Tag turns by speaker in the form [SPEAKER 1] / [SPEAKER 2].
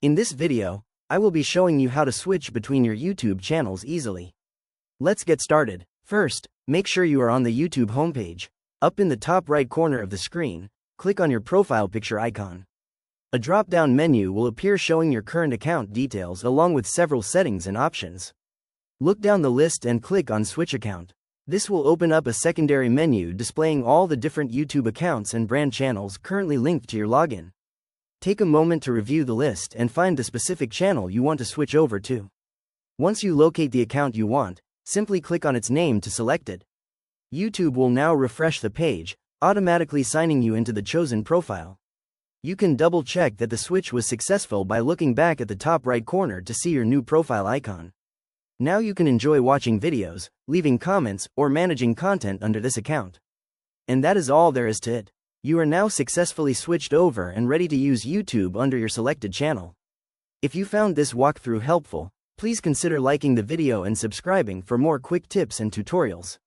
[SPEAKER 1] In this video, I will be showing you how to switch between your YouTube channels easily. Let's get started. First, make sure you are on the YouTube homepage. Up in the top right corner of the screen, click on your profile picture icon. A drop-down menu will appear showing your current account details along with several settings and options. Look down the list and click on Switch Account. This will open up a secondary menu displaying all the different YouTube accounts and brand channels currently linked to your login. Take a moment to review the list and find the specific channel you want to switch over to. Once you locate the account you want, simply click on its name to select it. YouTube will now refresh the page, automatically signing you into the chosen profile. You can double-check that the switch was successful by looking back at the top right corner to see your new profile icon. Now you can enjoy watching videos, leaving comments, or managing content under this account. And that is all there is to it. You are now successfully switched over and ready to use YouTube under your selected channel. If you found this walkthrough helpful, please consider liking the video and subscribing for more quick tips and tutorials.